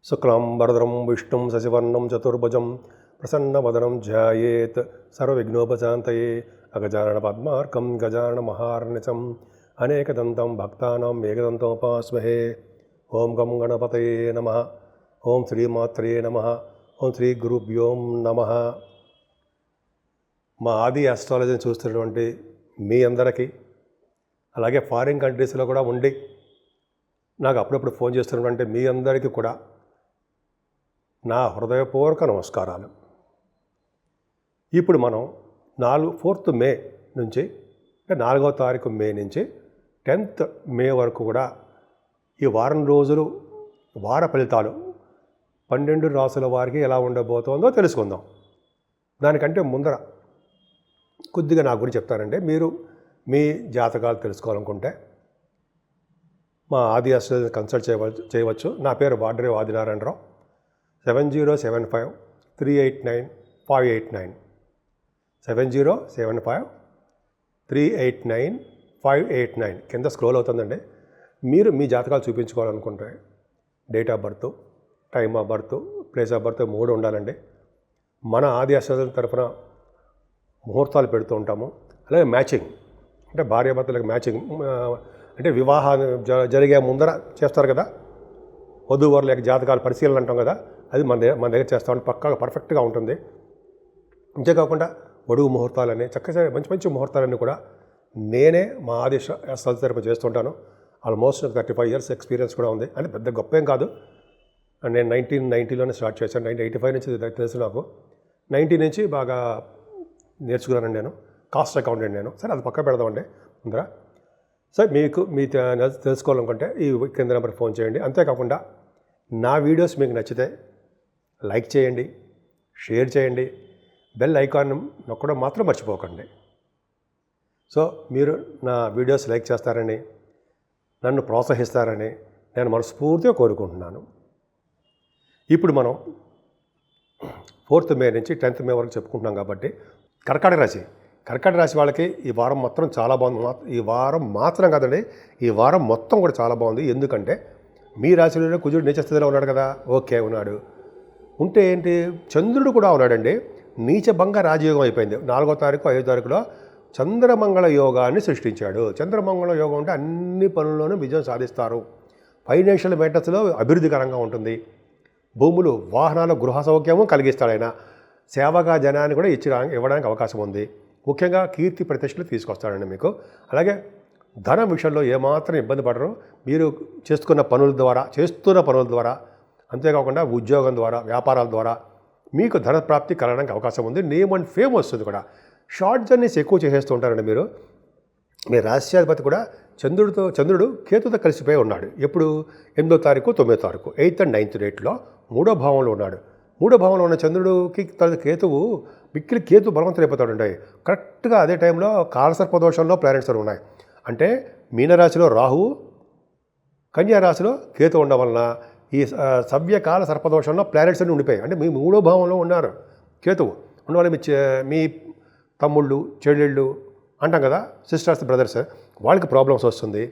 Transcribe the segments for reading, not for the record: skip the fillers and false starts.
శుక్లాంబరధరం విష్ణుం శశివర్ణం చతుర్భుజం ప్రసన్నవదనం ధ్యాయేత్ సర్వవిఘ్నోపశాంతయే అగజానన పద్మార్కం గజానన మహార్నిశం అనేకదంతం భక్తానాం ఏకదంతముపాస్మహే. ఓం గం గణపతయే నమః. ఓం శ్రీమాత్రే నమః. ఓం శ్రీ గురుభ్యో నమః. మా ఆది ఆస్ట్రాలజీని చూస్తున్నటువంటి మీ అందరికీ, అలాగే ఫారిన్ కంట్రీస్లో కూడా ఉండి నాకు అప్పుడప్పుడు ఫోన్ చేస్తున్నటువంటి మీ అందరికీ కూడా నా హృదయపూర్వక నమస్కారాలు. ఇప్పుడు మనం 4th మే నుంచి, అంటే 4వ తారీఖు మే నుంచి 10th మే వరకు కూడా ఈ వారం రోజులు వార ఫలితాలు 12 రాసుల వారికి ఎలా ఉండబోతోందో తెలుసుకుందాం. దానికంటే ముందర కొద్దిగా నా గురించి చెప్తానండి. మీరు మీ జాతకాలు తెలుసుకోవాలనుకుంటే మా ఆది ఆస్ట్రాలజీ కన్సల్ట్ చేయవచ్చు. నా పేరు వాడ్రేవ్ ఆదినారాయణరావు. 7075389589 7075389589 కింద స్క్రోల్ అవుతుందండి. మీరు మీ జాతకాలు చూపించుకోవాలనుకుంటే date of birth, time of birth, place of birth 3 ఉండాలండి. మన ఆది ఆస్ట్రాలజీ తరఫున ముహూర్తాలు పెడుతూ ఉంటాము. అలాగే మ్యాచింగ్, అంటే భార్యాభర్తలకు మ్యాచింగ్, అంటే వివాహం జరిగే ముందర చేస్తారు కదా, వధూవరుల యొక్క జాతకాల పరిశీలన అంటాం కదా, అది మన దగ్గర చేస్తామని పక్కాగా పర్ఫెక్ట్గా ఉంటుంది. అంతేకాకుండా ఒడుగు ముహూర్తాలని, చక్కగా మంచి మంచి ముహూర్తాలన్నీ కూడా నేనే మా ఆది ఆస్ట్రాలజీ తరఫున చేస్తుంటాను. ఆల్మోస్ట్ 35 years ఎక్స్పీరియన్స్ కూడా ఉంది. అంటే పెద్ద గొప్ప ఏం కాదు. నేను 1990లోనే స్టార్ట్ చేశాను. 1985 నుంచి తెలుసు నాకు. 90 నుంచి బాగా నేర్చుకున్నానండి నేను. కాస్ట్ అకౌంటెంట్ నేను. సరే, అది పక్క పెడదామండి ముందర. సరే, మీ తెలుసుకోవాలనుకుంటే ఈ కింద నెంబర్ ఫోన్ చేయండి. అంతేకాకుండా నా వీడియోస్ మీకు నచ్చితే లైక్ చేయండి, షేర్ చేయండి, బెల్ ఐకాన్ నొక్కడం మాత్రం మర్చిపోకండి. సో మీరు నా వీడియోస్ లైక్ చేస్తారని, నన్ను ప్రోత్సహిస్తారని నేను మనస్ఫూర్తిగా కోరుకుంటున్నాను. ఇప్పుడు మనం 4th మే నుంచి 10th మే వరకు చెప్పుకుంటున్నాం కాబట్టి కర్కాటక రాశి వాళ్ళకి ఈ వారం మొత్తం చాలా బాగుంది. ఈ వారం మాత్రం కాదండి, ఈ వారం మొత్తం కూడా చాలా బాగుంది. ఎందుకంటే మీ రాశిలోనే కుజుడు నీచ స్థితిలో ఉన్నాడు కదా. ఓకే, ఉన్నాడు. ఉంటే ఏంటి, చంద్రుడు కూడా ఉన్నాడండి. నీచభంగ రాజయోగం అయిపోయింది. 4వ తారీఖు 5వ తారీఖులో చంద్రమంగళ యోగాన్ని సృష్టించాడు. చంద్రమంగళ యోగం అంటే అన్ని పనుల్లోనూ విజయం సాధిస్తారు. ఫైనాన్షియల్ మ్యాటర్స్లో అభివృద్ధికరంగా ఉంటుంది. భూములు, వాహనాలు, గృహ సౌఖ్యము కలిగిస్తాడు ఆయన. సేవగా జనాన్ని కూడా ఇవ్వడానికి అవకాశం ఉంది. ముఖ్యంగా కీర్తి ప్రతిష్టలు తీసుకొస్తాడండి మీకు. అలాగే ధన విషయంలో ఏమాత్రం ఇబ్బంది పడరు. మీరు చేస్తున్న పనుల ద్వారా, అంతేకాకుండా ఉద్యోగం ద్వారా, వ్యాపారాల ద్వారా మీకు ధన ప్రాప్తి కలగడానికి అవకాశం ఉంది. నేమ్ అండ్ ఫేమ్ వస్తుంది కూడా. షార్ట్ జర్నీస్ ఎక్కువ చేసేస్తూ ఉంటారండి మీరు. మీ రాశ్యాధిపతి కూడా చంద్రుడు కేతుతో కలిసిపోయి ఉన్నాడు. ఎప్పుడు 8వ తారీఖు 9వ తారీఖు 8th and 9th డేట్లో 3వ భావంలో ఉన్నాడు. 3వ భావంలో ఉన్న చంద్రుడికి కేతువు మిక్కిలి కేతు బలవంతులైపోతాడు. కరెక్ట్గా అదే టైంలో కాలసర్పదోషంలో ప్లానెట్స్ ఉన్నాయి. అంటే మీనరాశిలో రాహువు, కన్యా రాశిలో కేతు ఉండడం వలన ఈ సవ్యకాల సర్పదోషంలో ప్లానెట్స్ అన్ని ఉండిపోయాయి. అంటే మీ 3వ భావంలో ఉన్నారు కేతువు ఉండవల్ల మీ తమ్ముళ్ళు, చెల్లెళ్ళు అంటాం కదా, సిస్టర్స్, బ్రదర్స్, వాళ్ళకి ప్రాబ్లమ్స్ వస్తుంది.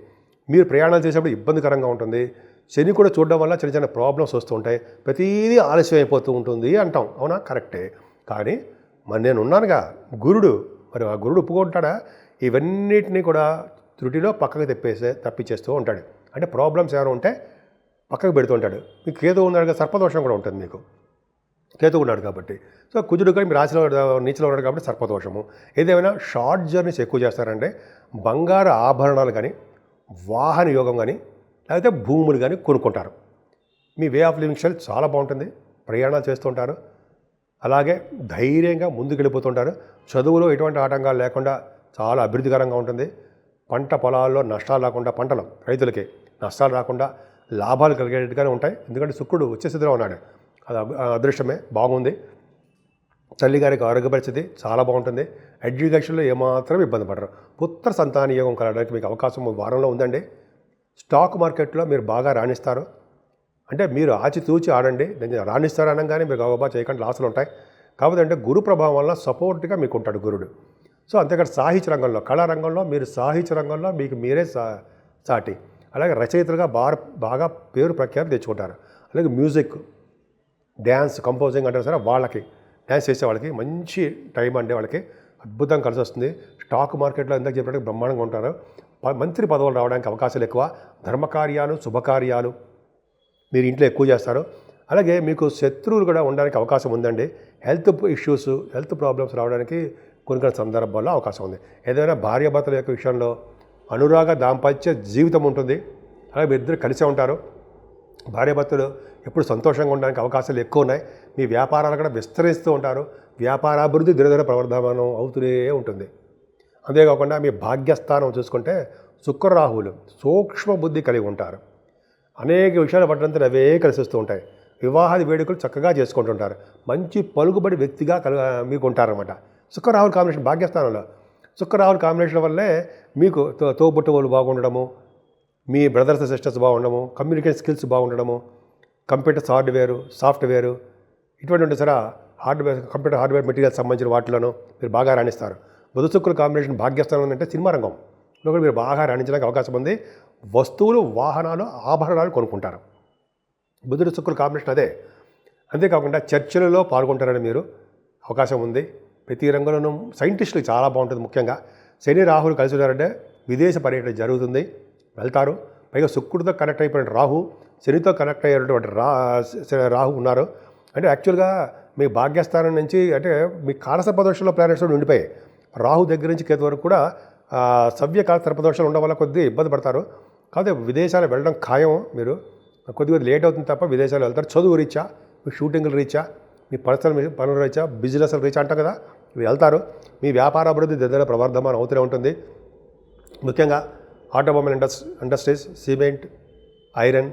మీరు ప్రయాణాలు చేసేప్పుడు ఇబ్బందికరంగా ఉంటుంది. శని కూడా చూడడం వల్ల చిన్న చిన్న ప్రాబ్లమ్స్ వస్తూ ఉంటాయి. ప్రతిదీ ఆలస్యం అయిపోతూ ఉంటుంది అంటాం. అవునా? కరెక్టే. కానీ మరి నేను ఉన్నానుగా గురుడు, మరి ఆ గురుడు ఒప్పుకుంటాడా? ఇవన్నిటినీ కూడా త్రుటిలో పక్కకు తప్పించేస్తూ ఉంటాడు. అంటే ప్రాబ్లమ్స్ ఏమైనా ఉంటే పక్కకు పెడుతూ ఉంటాడు. మీకు కేతు ఉన్నాడు కదా, సర్పదోషం కూడా ఉంటుంది మీకు. కేతు ఉన్నాడు కాబట్టి. సో కుజుడు కానీ మీ రాశిలో నీచలో ఉన్నాడు కాబట్టి సర్పదోషము. ఏదేమైనా షార్ట్ జర్నీస్ ఎక్కువ చేస్తారంటే బంగారు ఆభరణాలు కానీ, వాహన యోగం కానీ, లేకపోతే భూములు కానీ కొనుక్కుంటారు. మీ వే ఆఫ్ లివింగ్ స్టైల్ చాలా బాగుంటుంది. ప్రయాణాలు చేస్తుంటారు. అలాగే ధైర్యంగా ముందుకు వెళ్ళిపోతుంటారు. చదువులో ఎటువంటి ఆటంకాలు లేకుండా చాలా అభివృద్ధికరంగా ఉంటుంది. పంట పొలాల్లో నష్టాలు రాకుండా, రైతులకి నష్టాలు రాకుండా లాభాలు కలిగేట్టుగానే ఉంటాయి. ఎందుకంటే శుక్రుడు ఉచ్చ స్థితిలో ఉన్నాడు. అది అదృష్టమే, బాగుంది. తల్లిగారికి ఆరోగ్య పరిస్థితి చాలా బాగుంటుంది. ఎడ్యుకేషన్లో ఏమాత్రం ఇబ్బంది పడరు. పుత్ర సంతాన యోగం కలగడానికి మీకు అవకాశం వారంలో ఉందండి. స్టాక్ మార్కెట్లో మీరు బాగా రాణిస్తారు. అంటే మీరు ఆచితూచి ఆడండి. నేను రాణిస్తారు అనగానే మీరు గబగబా చేయకుండా లాసులు ఉంటాయి. కాకపోతే అంటే గురు ప్రభావం వల్ల సపోర్ట్గా మీకు ఉంటాడు గురుడు. సో అంతేకాదు సాహిత్య రంగంలో, కళారంగంలో మీరు సాహిత్య రంగంలో మీకు మీరే సాటి. అలాగే రచయితలుగా బాగా పేరు ప్రఖ్యాతి తెచ్చుకుంటారు. అలాగే మ్యూజిక్, డ్యాన్స్, కంపోజింగ్ అంటారు సరే, వాళ్ళకి డ్యాన్స్ చేసే వాళ్ళకి మంచి టైం అండి. వాళ్ళకి అద్భుతంగా కలిసి వస్తుంది. స్టాక్ మార్కెట్లో ఇందాక చెప్పినట్టు బ్రహ్మాండంగా ఉంటారు. మంత్రి పదవులు రావడానికి అవకాశాలు ఎక్కువ. ధర్మకార్యాలు, శుభకార్యాలు మీరు ఇంట్లో ఎక్కువ చేస్తారు. అలాగే మీకు శత్రువులు కూడా ఉండడానికి అవకాశం ఉందండి. హెల్త్ ఇష్యూస్, హెల్త్ ప్రాబ్లమ్స్ రావడానికి కొన్ని సందర్భాల్లో అవకాశం ఉంది. ఏదైనా భార్యాభర్తల యొక్క విషయంలో అనురాగ దాంపత్య జీవితం ఉంటుంది. అలాగే మీ ఇద్దరు కలిసే ఉంటారు. భార్యాభర్తలు ఎప్పుడు సంతోషంగా ఉండడానికి అవకాశాలు ఎక్కువ ఉన్నాయి. మీ వ్యాపారాలు కూడా విస్తరిస్తూ ఉంటారు. వ్యాపారాభివృద్ధి దినదిన ప్రవర్ధమానం అవుతూనే ఉంటుంది. అంతేకాకుండా మీ భాగ్యస్థానం చూసుకుంటే శుక్రరాహువులు సూక్ష్మ బుద్ధి కలిగి ఉంటారు. అనేక విషయాలు పట్టడంతో అవే కలిసి వస్తూ ఉంటాయి. వివాహాది వేడుకలు చక్కగా చేసుకుంటుంటారు. మంచి పలుకుబడి వ్యక్తిగా మీకు ఉంటారన్నమాట. శుక్రరాహుల కాంబినేషన్ భాగ్యస్థానంలో శుక్రరాహుల కాంబినేషన్ వల్లే మీకు తోబుట్టువులు బాగుండడము, మీ బ్రదర్స్ సిస్టర్స్ బాగుండడము, కమ్యూనికేషన్ స్కిల్స్ బాగుండడము, కంప్యూటర్స్ హార్డ్వేరు, సాఫ్ట్వేరు ఇటువంటి సరే కంప్యూటర్ హార్డ్వేర్ మెటీరియల్స్ సంబంధించిన వాటిలోనూ మీరు బాగా రాణిస్తారు. బుధ శుక్రుల కాంబినేషన్ భాగ్యస్థానం అంటే సినిమా రంగంలో కూడా మీరు బాగా రాణించడానికి అవకాశం ఉంది. వస్తువులు, వాహనాలు, ఆభరణాలు కొనుక్కుంటారు. బుధుడు శుక్రుల కాంబినేషన్ అదే. అంతేకాకుండా చర్చలలో పాల్గొంటారని మీరు అవకాశం ఉంది. ప్రతి రంగంలోనూ సైంటిస్టులు చాలా బాగుంటుంది. ముఖ్యంగా శని రాహులు కలిసి ఉన్నారంటే విదేశ పర్యటన జరుగుతుంది, వెళ్తారు. పైగా శుక్రుడితో కనెక్ట్ అయిపోయిన రాహు, శనితో కనెక్ట్ అయ్యేటువంటి రాహు ఉన్నారు. అంటే యాక్చువల్గా మీ భాగ్యస్థానం నుంచి అంటే మీ కాలసర్పదోషంలో ప్లానెట్స్ ఉండిపోయాయి. రాహు దగ్గర నుంచి కేతు వరకు కూడా సవ్య కాలసర్పదోషాలు ఉండడం వల్ల కొద్దిగా ఇబ్బంది పడతారు. కాకపోతే విదేశాలు వెళ్ళడం ఖాయం. మీరు కొద్దిగా లేట్ అవుతుంది తప్ప విదేశాలు వెళ్తారు. చదువు రీచా, మీ షూటింగ్లు రీచా, మీ పర్సనల్ పనుల రీచా, బిజినెస్ రీచా అంటాం కదా, ఇవి వెళ్తారు. మీ వ్యాపార అభివృద్ధి దగ్గర ప్రవర్ధమానం అవుతూనే ఉంటుంది. ముఖ్యంగా ఆటోమొబైల్ ఇండస్ట్రీస్, సిమెంట్, ఐరన్,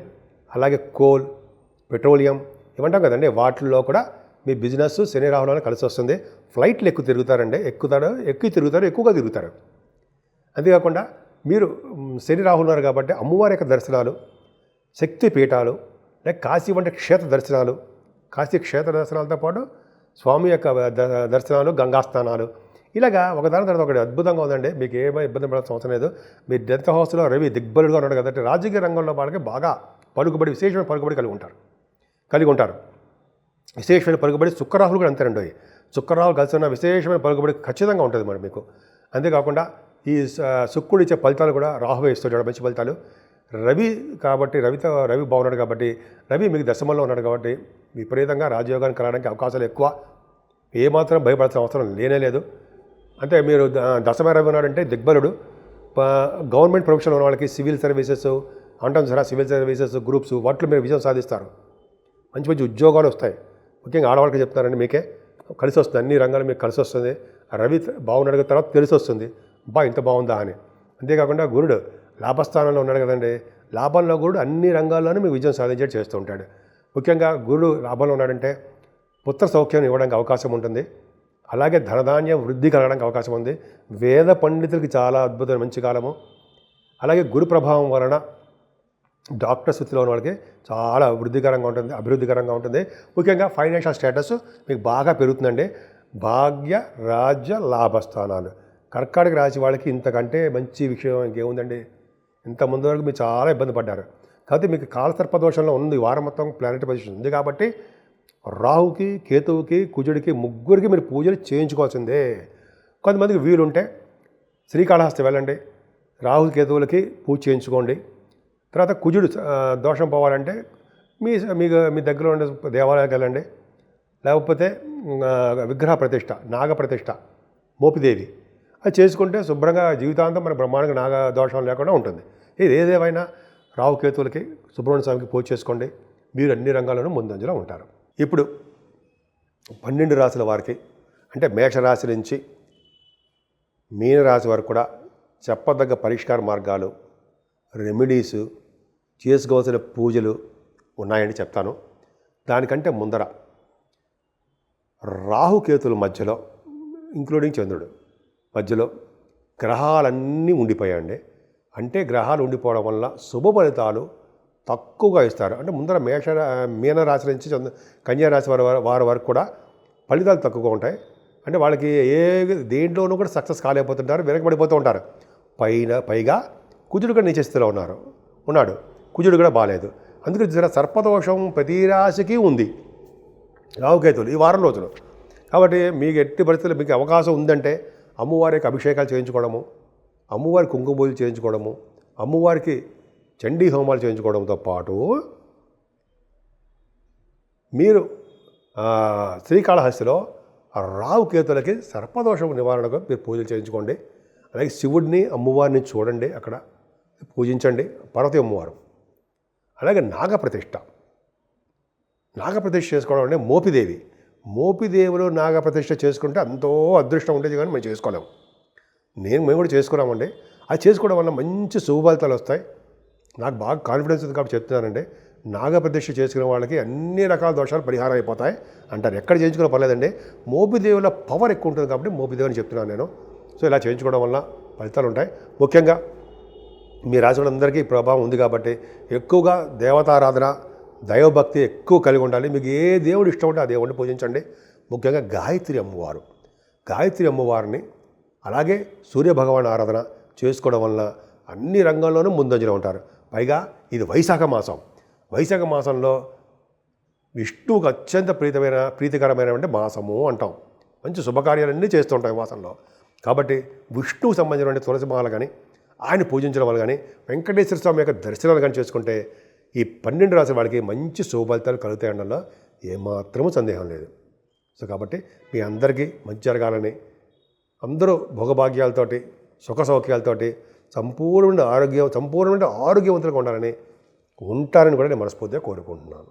అలాగే కోల్, పెట్రోలియం ఇవంటాం కదండి, వాటిల్లో కూడా మీ బిజినెస్ శని రాహులను కలిసి వస్తుంది. ఫ్లైట్లు ఎక్కువ తిరుగుతారండి, ఎక్కువగా తిరుగుతారు. అంతేకాకుండా మీరు శని రాహులు ఉన్నారు కాబట్టి అమ్మవారి యొక్క దర్శనాలు, శక్తి పీఠాలు, లేక కాశీ వంటి క్షేత్ర దర్శనాలు, కాశీ క్షేత్ర దర్శనాలతో పాటు స్వామి యొక్క దర్శనాలు, గంగాస్నానాలు, ఇలాగా ఒకదాని తర్వాత ఒకటి అద్భుతంగా ఉందండి. మీకు ఏమైనా ఇబ్బంది పడాల్సిన అవసరం లేదు. మీ 10th హౌస్లో రవి దిగ్బలుడుగా ఉన్నాడు కాబట్టి రాజకీయ రంగంలో వాళ్ళకి బాగా పలుకుబడి, విశేషమైన పలుకుబడి కలిగి ఉంటారు. విశేషమైన పలుకుబడి శుక్రరాహులు కూడా అంతేనండి. శుక్రరాహులు కలిసి ఉన్న విశేషమైన పలుకుబడి ఖచ్చితంగా ఉంటుంది మరి మీకు. అంతేకాకుండా ఈ శుక్రుడు ఇచ్చే ఫలితాలు కూడా రాహువే ఇస్తున్నాడు, మంచి ఫలితాలు. రవి కాబట్టి రవి బాగున్నాడు కాబట్టి, రవి మీకు దశమంలో ఉన్నాడు కాబట్టి విపరీతంగా రాజయోగాన్ని కలగడానికి అవకాశాలు ఎక్కువ. ఏమాత్రం భయపడాల్సిన అవసరం లేదు. అంటే మీరు దశమ రవి ఉన్నాడంటే దిగ్బలుడు. గవర్నమెంట్ ప్రొఫెషన్ ఉన్న వాళ్ళకి సివిల్ సర్వీసెస్ అంటాం సరే, సివిల్ సర్వీసెస్ గ్రూప్స్ వాటిలో మీరు విజయం సాధిస్తారు. మంచి మంచి ఉద్యోగాలు వస్తాయి. ముఖ్యంగా ఆడవాళ్ళకి చెప్తారండి, మీకే కలిసి వస్తుంది. అన్ని రంగాలు మీకు కలిసి వస్తుంది. రవి బాగున్నాడు తర్వాత తెలిసి వస్తుంది, ఇంత బాగుందా అని. అంతేకాకుండా గురుడు లాభస్థానంలో ఉన్నాడు కదండి, లాభంలో గురుడు అన్ని రంగాల్లోనూ మీకు విజయం సాధించేట్టు చేస్తూ ఉంటాడు. ముఖ్యంగా గురుడు లాభంలో ఉన్నాడంటే పుత్ర సౌఖ్యం ఇవ్వడానికి అవకాశం ఉంటుంది. అలాగే ధనధాన్య వృద్ధి కలగడానికి అవకాశం ఉంది. వేద పండితులకి చాలా అద్భుతమైన మంచి కాలము. అలాగే గురు ప్రభావం వలన డాక్టర్ స్థితిలో ఉన్న వాళ్ళకి చాలా అభివృద్ధికరంగా ఉంటుంది. ముఖ్యంగా ఫైనాన్షియల్ స్టేటస్ మీకు బాగా పెరుగుతుందండి. భాగ్య, రాజ్య, లాభస్థానాలు కర్కాటక రాశి వాళ్ళకి ఇంతకంటే మంచి విషయం ఇంకేముందండి. ఇంత ముందు వరకు మీరు చాలా ఇబ్బంది పడ్డారు. కాబట్టి మీకు కాలసర్పదోషంలో ఉంది, వారం మొత్తం ప్లానెట్ పొజిషన్ ఉంది కాబట్టి రాహుకి, కేతువుకి, కుజుడికి ముగ్గురికి మీరు పూజలు చేయించుకోవాల్సిందే. కొంతమందికి వీలుంటే శ్రీకాళహస్తి వెళ్ళండి, రాహు కేతువులకి పూజ చేయించుకోండి. తర్వాత కుజుడు దోషం పోవాలంటే మీ దగ్గర ఉండే దేవాలయానికి వెళ్ళండి. లేకపోతే విగ్రహ ప్రతిష్ట, నాగ ప్రతిష్ట, మోపిదేవి అది చేసుకుంటే శుభ్రంగా జీవితాంతం మన బ్రహ్మాండంగా నాగ దోషం లేకుండా ఉంటుంది. ఇది ఏదేమైనా రాహుకేతువులకి సుబ్రహ్మణ్య స్వామికి పూజ చేసుకోండి. మీరు అన్ని రంగాల్లోనూ ముందంజలో ఉంటారు. ఇప్పుడు 12 రాశుల వారికి అంటే మేషరాశి నుంచి మీనరాశి వరకు కూడా చెప్పదగ్గ పరిష్కార మార్గాలు, రెమెడీసు, చేసుకోవాల్సిన పూజలు ఉన్నాయని చెప్తాను. దానికంటే ముందర రాహుకేతుల మధ్యలో, ఇంక్లూడింగ్ చంద్రుడు మధ్యలో గ్రహాలన్నీ ఉండిపోయాయండి. అంటే గ్రహాలు ఉండిపోవడం వల్ల శుభ ఫలితాలు తక్కువగా ఇస్తారు. అంటే ముందర మీనరాశి నుంచి కన్యారాశి వారి వరకు కూడా ఫలితాలు తక్కువగా ఉంటాయి. అంటే వాళ్ళకి దేంట్లోనూ కూడా సక్సెస్ కాలేకపోతుంటారు, వెనకబడిపోతూ ఉంటారు. పైగా కుజుడు కూడా నీచ స్థితిలో ఉన్నాడు. కుజుడు కూడా బాగాలేదు. అందుకని జర సర్పదోషం ప్రతి రాశికి ఉంది రావుకేతులు ఈ వారం రోజులు. కాబట్టి మీకు ఎట్టి పరిస్థితుల్లో మీకు అవకాశం ఉందంటే అమ్మవారికి అభిషేకాలు చేయించుకోవడము, అమ్మవారి కుంకుమ పూజలు చేయించుకోవడము, అమ్మవారికి చండీ హోమాలు చేయించుకోవడంతో పాటు మీరు శ్రీకాళహస్తిలో రావుకేతులకి సర్పదోషం నివారణకు మీరు పూజలు చేయించుకోండి. అలాగే శివుడిని అమ్మవారిని చూడండి, అక్కడ పూజించండి, పార్వతీ అమ్మవారు. అలాగే నాగప్రతిష్ఠ చేసుకోవడం అంటే మోపిదేవులు నాగప్రతిష్ఠ చేసుకుంటే ఎంతో అదృష్టం ఉండేది, కానీ మేము చేసుకోలేము. మేము కూడా చేసుకున్నామండి. అది చేసుకోవడం వల్ల మంచి శుభఫలితాలు వస్తాయి. నాకు బాగా కాన్ఫిడెన్స్ ఉంది కాబట్టి చెప్తున్నానండి. నాగప్రతిష్ఠ చేసుకునే వాళ్ళకి అన్ని రకాల దోషాలు పరిహారం అయిపోతాయి అంటారు. ఎక్కడ చేయించుకునే పర్లేదండి. మోపిదేవుల పవర్ ఎక్కువ ఉంటుంది కాబట్టి మోపిదేవుని చెప్తున్నాను నేను. సో ఇలా చేయించుకోవడం వల్ల ఫలితాలు ఉంటాయి. ముఖ్యంగా మీ రాశి వాళ్ళందరికీ ప్రభావం ఉంది కాబట్టి ఎక్కువగా దేవతారాధన, దైవభక్తి ఎక్కువ కలిగి ఉండాలి. మీకు ఏ దేవుడు ఇష్టం ఉంటే ఆ దేవుడిని పూజించండి. ముఖ్యంగా గాయత్రి అమ్మవారిని అలాగే సూర్యభగవాన్ ఆరాధన చేసుకోవడం వల్ల అన్ని రంగాల్లోనూ ముందంజలో ఉంటారు. పైగా ఇది వైశాఖ మాసంలో విష్ణువుకు అత్యంత ప్రీతికరమైన మాసము అంటాం. మంచి శుభకార్యాలన్నీ చేస్తూ ఉంటాం ఈ మాసంలో. కాబట్టి విష్ణువుకు సంబంధించిన తులసి మాల కానీ, ఆయన పూజించడం వల్ల కానీ, వెంకటేశ్వర స్వామి యొక్క దర్శనాలు కానీ చేసుకుంటే ఈ 12 రాశి వాళ్ళకి మంచి శుభఫలితాలు కలుగుతాయి అనడంలో ఏమాత్రమూ సందేహం లేదు. సో కాబట్టి మీ అందరికీ మంచి జరగాలని, అందరూ భోగభాగ్యాలతోటి, సుఖ సౌఖ్యాలతోటి సంపూర్ణమైన ఆరోగ్యవంతులుగా ఉంటారని కూడా నేను మనస్ఫూర్తిగా కోరుకుంటున్నాను.